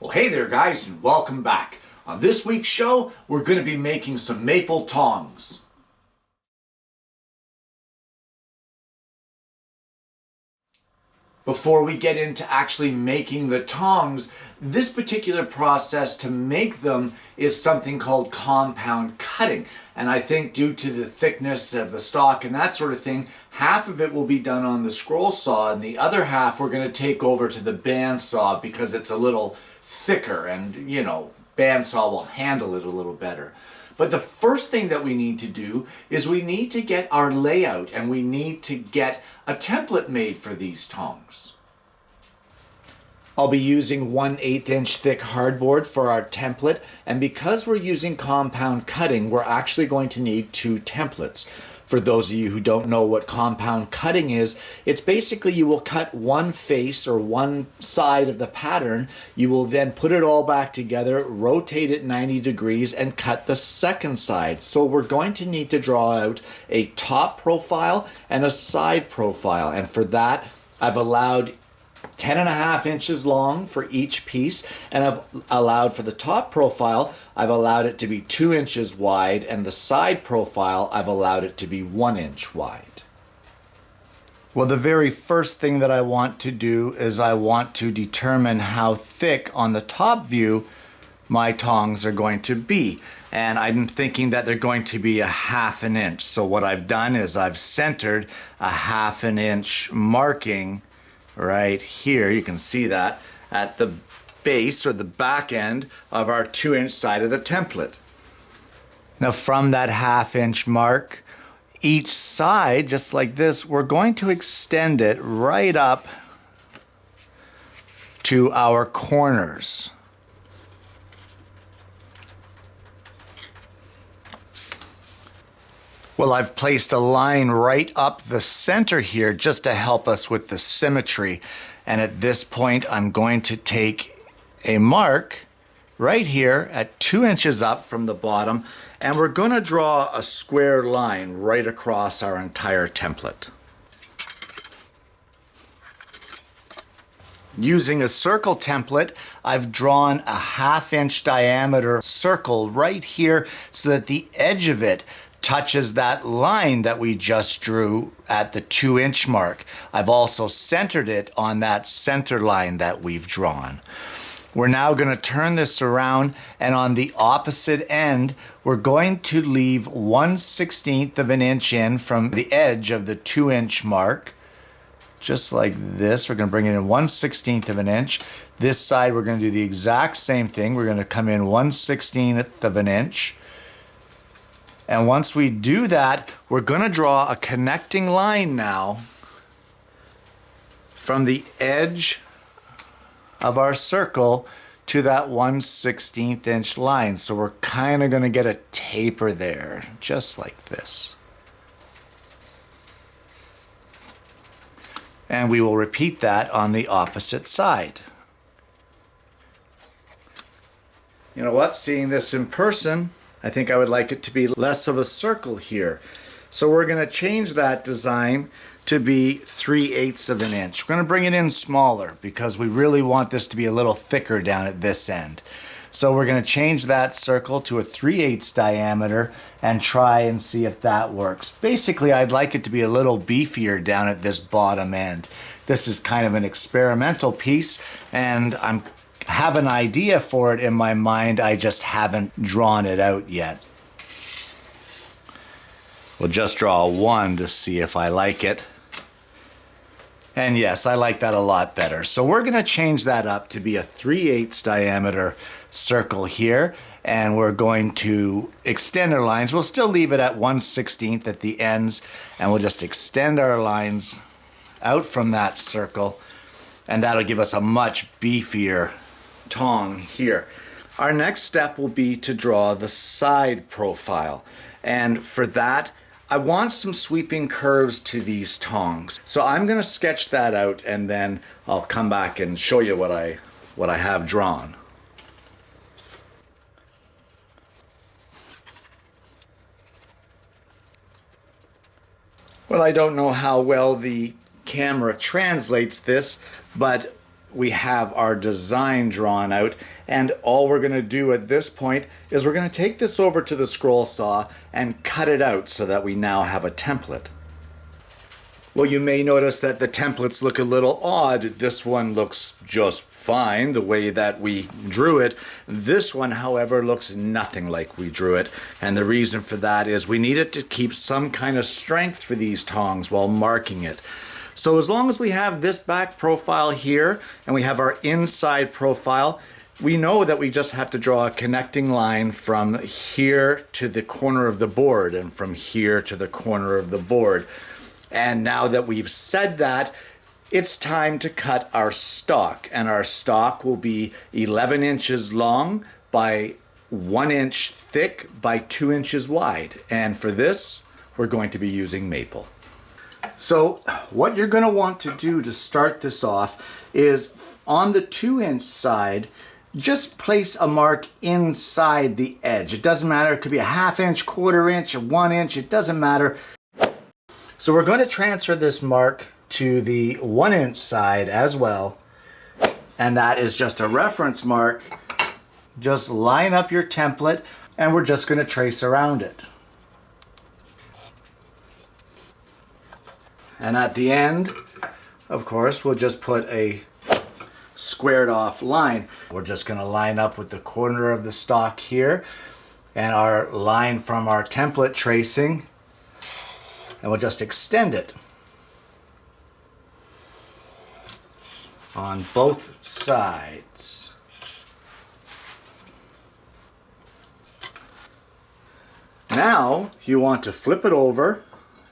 Well, hey there guys, and welcome back. On this week's show, we're going to be making some maple tongs. Before we get into actually making the tongs, this particular process to make them is something called compound cutting. And I think due to the thickness of the stock and that sort of thing, half of it will be done on the scroll saw and the other half we're going to take over to the bandsaw because it's a little thicker and, you know, bandsaw will handle it a little better. But the first thing that we need to do is we need to get our layout and we need to get a template made for these tongs. I'll be using 1/8 inch thick hardboard for our template, and because we're using compound cutting, we're actually going to need 2 templates. For those of you who don't know what compound cutting is, it's basically you will cut one face or one side of the pattern, you will then put it all back together, rotate it 90 degrees, and cut the second side. So we're going to need to draw out a top profile and a side profile, and for that I've allowed 10.5 inches long for each piece, and I've allowed for the top profile, I've allowed it to be 2 inches wide, and the side profile, I've allowed it to be 1 inch wide. Well, the very first thing that I want to do is I want to determine how thick on the top view my tongs are going to be. And I'm thinking that they're going to be 1/2 inch. So what I've done is I've centered 1/2 inch marking right here. You can see that at the base or the back end of our 2 inch side of the template. Now from that 1/2 inch mark, each side, just like this, we're going to extend it right up to our corners. Well, I've placed a line right up the center here just to help us with the symmetry. And at this point, I'm going to take a mark right here at 2 inches up from the bottom, and we're going to draw a square line right across our entire template. Using a circle template, I've drawn a 1/2 inch diameter circle right here so that the edge of it touches that line that we just drew at the 2 inch mark. I've also centered it on that center line that we've drawn. We're now going to turn this around, and on the opposite end, we're going to leave 1/16 of an inch in from the edge of the 2 inch mark. Just like this, we're going to bring it in 1/16 of an inch. This side, we're going to do the exact same thing. We're going to come in 1/16 of an inch. And once we do that, we're going to draw a connecting line now from the edge of our circle to that 1/16 inch line. So we're kind of going to get a taper there, just like this. And we will repeat that on the opposite side. You know what? Seeing this in person, I think I would like it to be less of a circle here. So we're going to change that design to be 3/8 of an inch. We're going to bring it in smaller because we really want this to be a little thicker down at this end. So we're going to change that circle to a 3/8 diameter and try and see if that works. Basically, I'd like it to be a little beefier down at this bottom end. This is kind of an experimental piece, and I have an idea for it in my mind. I just haven't drawn it out yet. We'll just draw a 1 to see if I like it. And yes, I like that a lot better. So we're going to change that up to be a 3/8 diameter circle here, and we're going to extend our lines. We'll still leave it at 1/16 at the ends, and we'll just extend our lines out from that circle, and that'll give us a much beefier tong here. Our next step will be to draw the side profile, and for that I want some sweeping curves to these tongs. So I'm going to sketch that out, and then I'll come back and show you what I have drawn. Well, I don't know how well the camera translates this, but we have our design drawn out, and all we're going to do at this point is we're going to take this over to the scroll saw and cut it out so that we now have a template. Well, you may notice that the templates look a little odd. This one looks just fine the way that we drew it. This one, however, looks nothing like we drew it. And the reason for that is we needed to keep some kind of strength for these tongs while marking it. So as long as we have this back profile here and we have our inside profile, we know that we just have to draw a connecting line from here to the corner of the board and from here to the corner of the board. And now that we've said that, it's time to cut our stock. And our stock will be 11 inches long by 1 inch thick by 2 inches wide. And for this, we're going to be using maple. So what you're going to want to do to start this off is on the 2-inch side, just place a mark inside the edge. It doesn't matter. It could be a 1/2 inch, 1/4 inch, or 1 inch. It doesn't matter. So we're going to transfer this mark to the 1-inch side as well. And that is just a reference mark. Just line up your template and we're just going to trace around it. And at the end, of course, we'll just put a squared off line. We're just going to line up with the corner of the stock here and our line from our template tracing, and we'll just extend it on both sides. Now you want to flip it over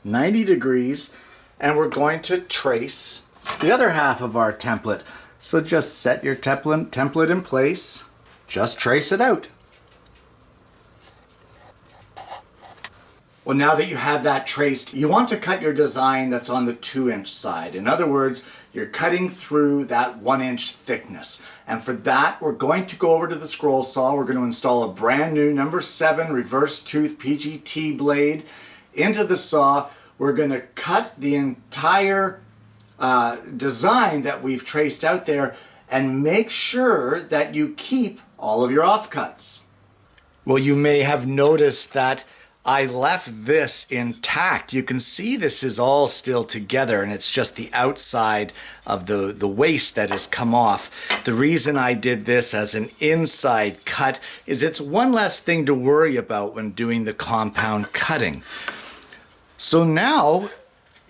90 degrees and we're going to trace the other half of our template. So just set your template in place, just trace it out. Well, now that you have that traced, you want to cut your design that's on the 2-inch side. In other words, you're cutting through that 1-inch thickness. And for that, we're going to go over to the scroll saw. We're going to install a brand new number 7 reverse tooth PGT blade into the saw. We're going to cut the entire design that we've traced out there and make sure that you keep all of your offcuts. Well, you may have noticed that I left this intact. You can see this is all still together and it's just the outside of the waste that has come off. The reason I did this as an inside cut is it's one less thing to worry about when doing the compound cutting. So now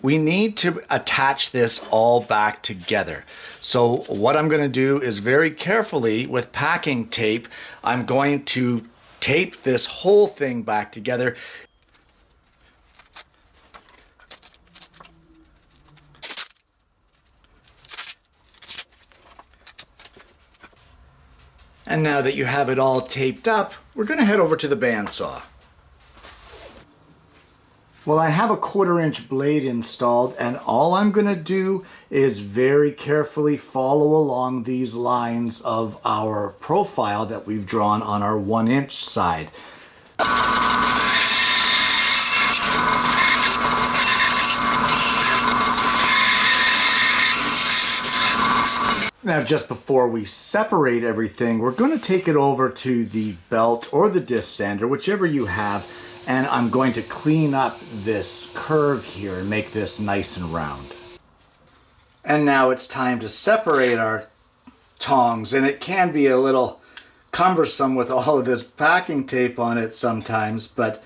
we need to attach this all back together. So what I'm going to do is very carefully with packing tape, I'm going to tape this whole thing back together. And now that you have it all taped up, we're going to head over to the bandsaw. Well, I have a 1/4 inch blade installed, and all I'm going to do is very carefully follow along these lines of our profile that we've drawn on our 1-inch side. Now, just before we separate everything, we're going to take it over to the belt or the disc sander, whichever you have, and I'm going to clean up this curve here and make this nice and round. And now it's time to separate our tongs, and it can be a little cumbersome with all of this packing tape on it sometimes, but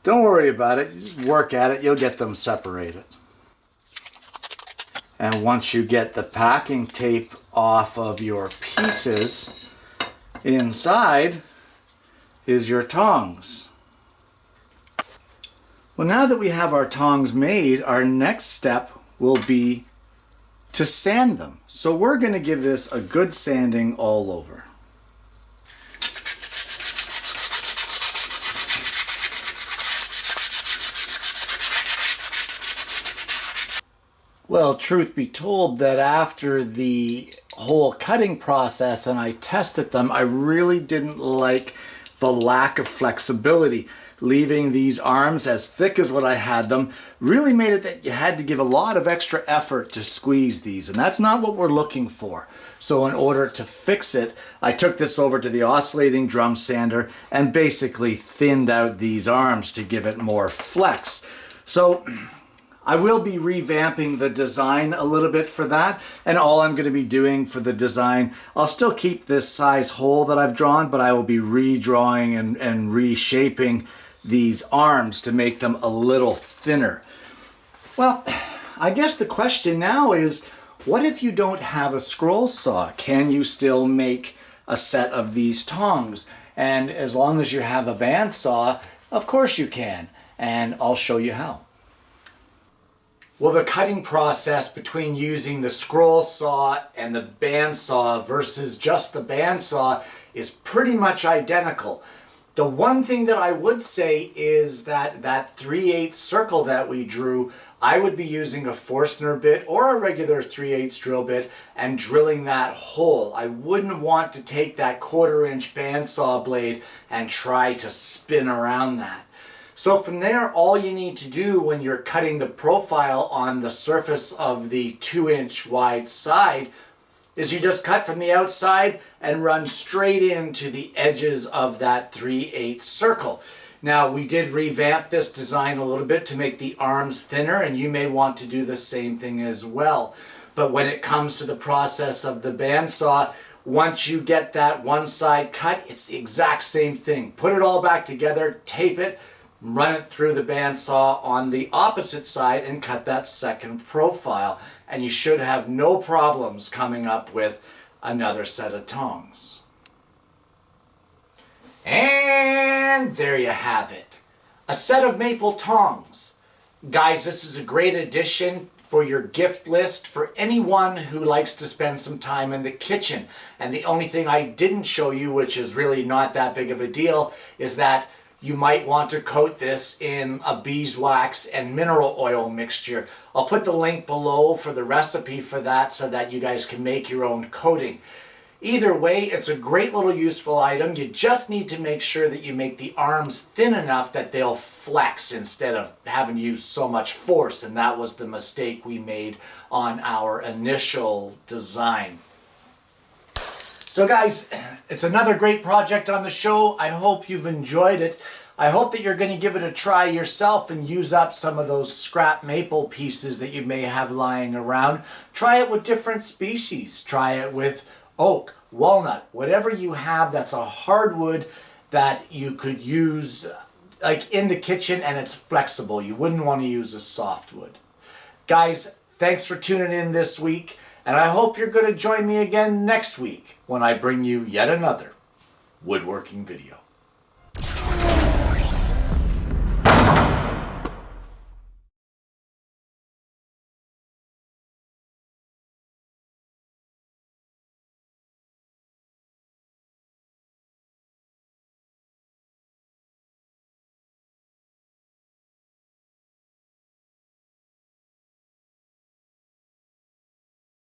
don't worry about it. Just work at it, you'll get them separated. And once you get the packing tape off of your pieces, inside is your tongs. Well, now that we have our tongs made, our next step will be to sand them. So we're going to give this a good sanding all over. Well, truth be told, that after the whole cutting process and I tested them, I really didn't like the lack of flexibility. leaving these arms as thick as what I had them really made it that you had to give a lot of extra effort to squeeze these, and that's not what we're looking for. So in order to fix it, I took this over to the oscillating drum sander and basically thinned out these arms to give it more flex. So I will be revamping the design a little bit for that, and all I'm going to be doing for the design, I'll still keep this size hole that I've drawn, but I will be redrawing and reshaping these arms to make them a little thinner. Well, I guess the question now is, what if you don't have a scroll saw? Can you still make a set of these tongs? And as long as you have a bandsaw, of course you can, and I'll show you how. Well, the cutting process between using the scroll saw and the bandsaw versus just the bandsaw is pretty much identical. The one thing that I would say is that 3/8 circle that we drew, I would be using a Forstner bit or a regular 3/8 drill bit and drilling that hole. I wouldn't want to take that 1/4-inch bandsaw blade and try to spin around that. So from there, all you need to do when you're cutting the profile on the surface of the 2-inch wide side is you just cut from the outside and run straight into the edges of that 3/8 circle. Now, we did revamp this design a little bit to make the arms thinner, and you may want to do the same thing as well. But when it comes to the process of the bandsaw, once you get that one side cut, it's the exact same thing. Put it all back together, tape it, run it through the bandsaw on the opposite side and cut that second profile, and you should have no problems coming up with another set of tongs. And there you have it, a set of maple tongs. Guys, this is a great addition for your gift list for anyone who likes to spend some time in the kitchen. And the only thing I didn't show you, which is really not that big of a deal, is that you might want to coat this in a beeswax and mineral oil mixture. I'll put the link below for the recipe for that so that you guys can make your own coating. Either way, it's a great little useful item. You just need to make sure that you make the arms thin enough that they'll flex instead of having to use so much force, and that was the mistake we made on our initial design. So guys, it's another great project on the show. I hope you've enjoyed it. I hope that you're going to give it a try yourself and use up some of those scrap maple pieces that you may have lying around. Try it with different species. Try it with oak, walnut, whatever you have that's a hardwood that you could use like in the kitchen and it's flexible. You wouldn't want to use a softwood. Guys, thanks for tuning in this week. And I hope you're going to join me again next week when I bring you yet another woodworking video.